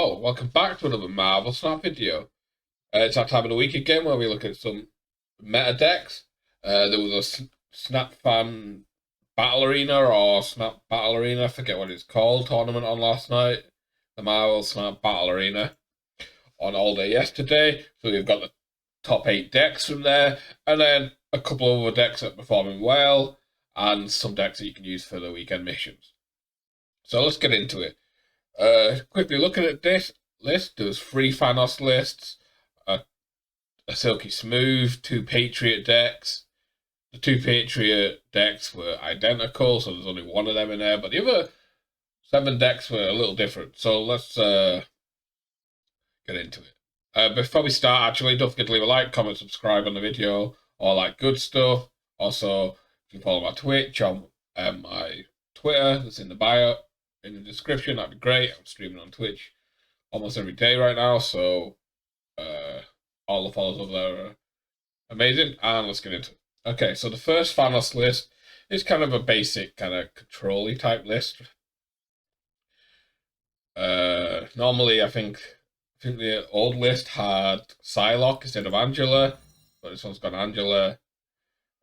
Hello, welcome back to another Marvel Snap video. It's that time of the week again where we look at some meta decks. There was a Snap Fan Battle Arena or Snap Battle Arena, I forget what it's called, tournament on last night. The Marvel Snap Battle Arena on all day yesterday. So we've got the top 8 decks from there, and then a couple of other decks that are performing well, and some decks that you can use for the weekend missions. So let's get into it. Quickly looking at this list, there's 3 Thanos lists, a Silky Smooth, 2 Patriot decks. The 2 Patriot decks were identical, so there's only one of them in there, but the other 7 decks were a little different. So let's get into it. Before we start, actually, don't forget to leave a like, comment, subscribe on the video, all that good stuff. Also, you can follow my Twitch on my Twitter, that's in the bio. In the description, that'd be great. I'm streaming on Twitch almost every day right now, so all the follows over there are amazing. And let's get into it. Okay, so the first Thanos list is kind of a basic kind of control-y type list. Normally, I think the old list had Psylocke instead of Angela, but this one's got Angela.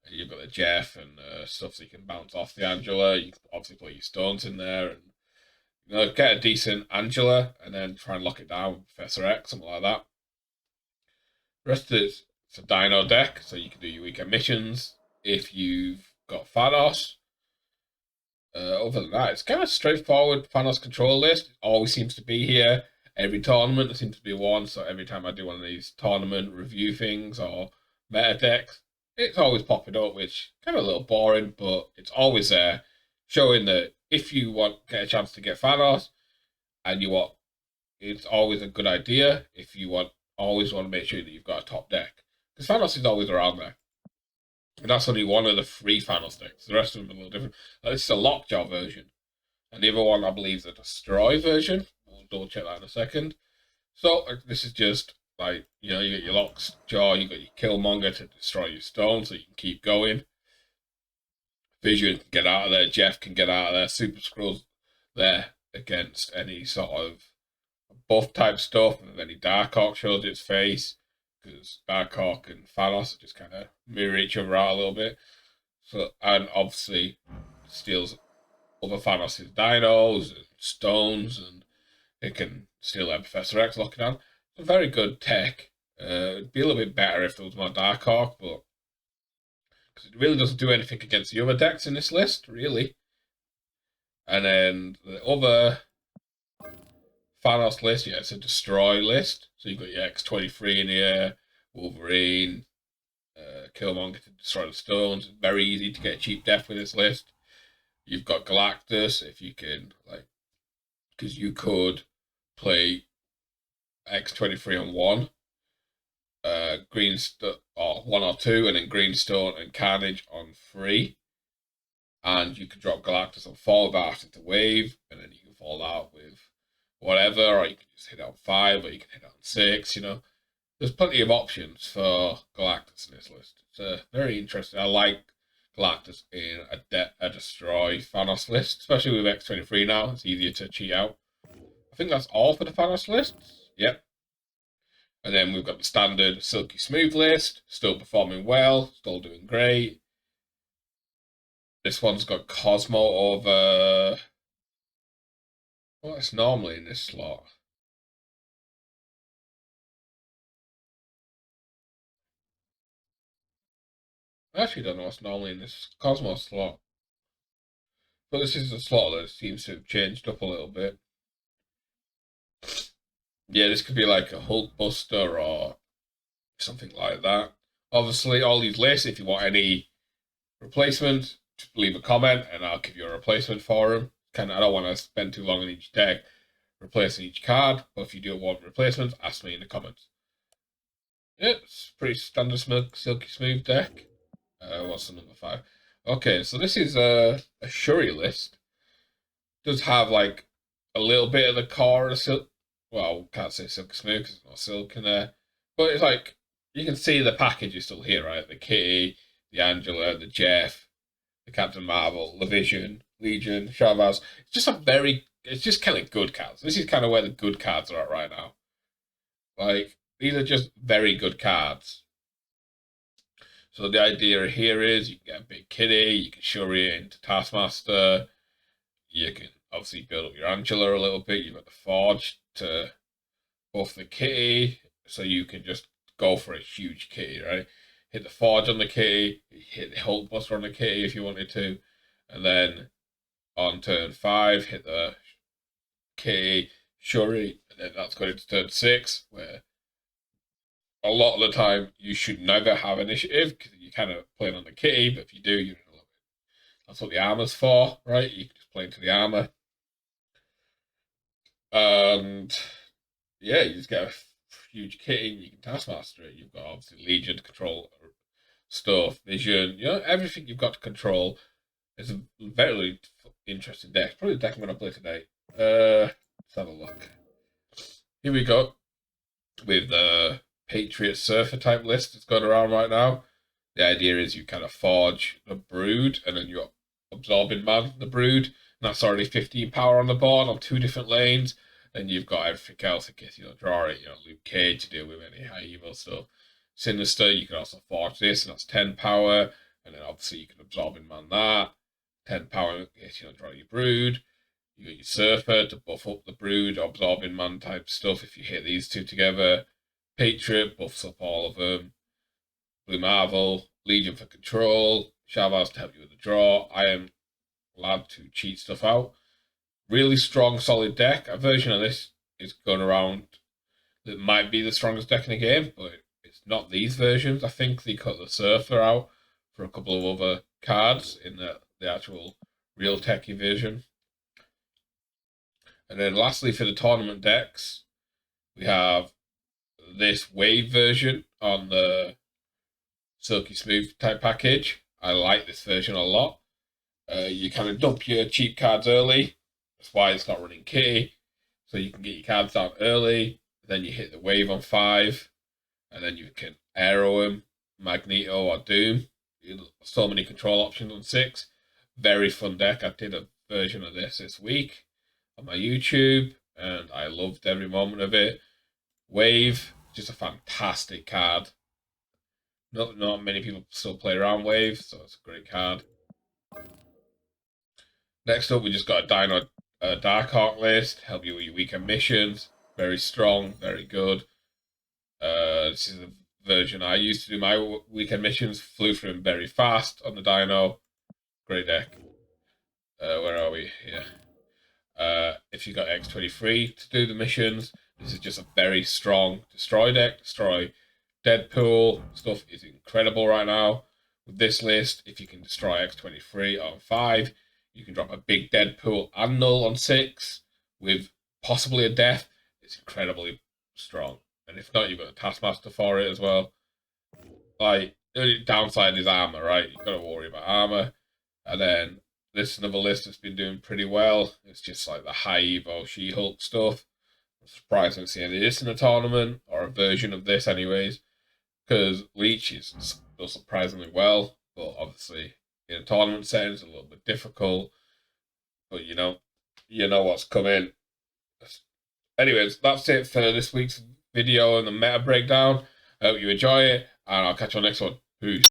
You've got the Jeff and stuff so you can bounce off the Angela. You can obviously put your stones in there and get a decent Angela and then try and lock it down with Professor X, something like that. The rest of it's a Dino deck, so you can do your weekend missions if you've got Thanos. Other than that, it's kind of straightforward Thanos control list. It always seems to be here. Every tournament there seems to be one, so every time I do one of these tournament review things or meta decks, it's always popping up, which kind of a little boring, but it's always there, showing that if you get a chance to get Thanos, and it's always a good idea if you always want to make sure that you've got a top deck, because Thanos is always around there, and that's only one of the 3 Thanos decks. The rest of them are a little different. This is a Lockjaw version, and the other one I believe is a Destroy version. We'll double check that in a second. So this is just like you got your Lockjaw, you got your Killmonger to destroy your stone, so you can keep going. Vision can get out of there, Jeff can get out of there, Super Skrull's there against any sort of buff type stuff, and if any Darkhawk shows its face, because Darkhawk and Thanos just kind of mirror each other out a little bit. So, and obviously steals other Thanos' dinos and stones, and it can steal their Professor X locking down. It's a very good tech. It'd be a little bit better if there was more Darkhawk, but it really doesn't do anything against the other decks in this list, really. And then the other Thanos list, yeah, it's a Destroy list. So you've got your X-23 in here, Wolverine, Killmonger to destroy the stones. Very easy to get a cheap death with this list. You've got Galactus, if you can, because you could play X-23 on 1. Or 1 or 2, and then Greenstone and Carnage on 3. And you can drop Galactus on 4 without having to wave, and then you can fall out with whatever, or you can just hit it on 5, or you can hit it on 6, There's plenty of options for Galactus in this list. It's very interesting. I like Galactus in a Destroy Thanos list, especially with X-23 now. It's easier to cheat out. I think that's all for the Thanos lists. Yep. And then we've got the standard Silky Smooth list, still performing well, still doing great. This one's got Cosmo over what's normally in this slot. I actually don't know what's normally in this Cosmo slot. But this is a slot that seems to have changed up a little bit. Yeah, this could be like a Hulk Buster or something like that. Obviously, all these lists, if you want any replacement, just leave a comment and I'll give you a replacement for them. I don't want to spend too long on each deck replacing each card, but if you do want replacements, ask me in the comments. Yeah, it's pretty standard Silky Smooth deck. What's the number 5? Okay, so this is a Shuri list. Does have a little bit of the core of the silk. Well, can't say Silky Smooth because it's not silk in there. But it's you can see the package is still here, right? The Kitty, the Angela, the Jeff, the Captain Marvel, the Vision, Legion, Shavaz. It's just a very it's just kind of good cards. This is kind of where the good cards are at right now. Like, these are just very good cards. So the idea here is you can get a big kitty, you can shuri it into Taskmaster, you can obviously build up your Angela a little bit, you've got the Forge to buff the kitty, so you can just go for a huge kitty, right? Hit the Forge on the kitty, hit the Hulk Buster on the kitty if you wanted to, and then on turn 5, hit the kitty, shuri, and then that's going into turn 6, where a lot of the time you should never have initiative because you're kind of playing on the kitty, but if you do, you're in a little bit. That's what the armor's for, right? You can just play into the armor. And yeah, you just get a huge kitty and you can Taskmaster it. You've got obviously Legion to control stuff, Vision, everything you've got to control. It's a very interesting deck. Probably the deck I'm going to play today. Let's have a look. Here we go with the Patriot Surfer type list that's going around right now. The idea is you kind of forge the Brood and then you're absorbing man the Brood. And that's already 15 power on the board on 2 different lanes. Then you've got everything else in case draw it. Luke Cage to deal with any high evil stuff. Sinister, you can also forge this, and that's 10 power. And then obviously you can absorb in man that. 10 power in case draw your Brood. You got your Surfer to buff up the Brood, absorbing man type stuff if you hit these two together. Patriot buffs up all of them. Blue Marvel, Legion for control. Shavaz to help you with the draw. Iron Lad to cheat stuff out. Really strong, solid deck. A version of this is going around that might be the strongest deck in the game, but it's not these versions. I think they cut the Surfer out for a couple of other cards in the actual real techie version. And then lastly, for the tournament decks, we have this Wave version on the Silky Smooth type package. I like this version a lot. You kind of dump your cheap cards early. That's why it's not running kitty. So you can get your cards down early. Then you hit the Wave on 5. And then you can Aero him, Magneto, or Doom. So many control options on 6. Very fun deck. I did a version of this week on my YouTube. And I loved every moment of it. Wave, just a fantastic card. Not many people still play around Wave, so it's a great card. Next up, we just got a Dino Darkhawk list. Help you with your weekend missions. Very strong, very good. This is the version I used to do my weekend missions. Flew through them very fast on the Dino. Great deck. Where are we? Here. If you got X23 to do the missions, this is just a very strong destroy deck. Destroy Deadpool stuff is incredible right now. With this list, if you can destroy X23 on 5, you can drop a big Deadpool and null on 6 with possibly a death. It's incredibly strong. And if not, you've got a Taskmaster for it as well. Like, the only downside is armor, right? You've got to worry about armor. And then this is another list that's been doing pretty well. It's just like the high Evo She-Hulk stuff. I'm surprised I don't see any of this in a tournament, or a version of this anyways. Because Leech does surprisingly well, but obviously in a tournament setting it's a little bit difficult. But you know what's coming. Anyways, that's it for this week's video and the meta breakdown. I hope you enjoy it, and I'll catch you on the next one. Peace.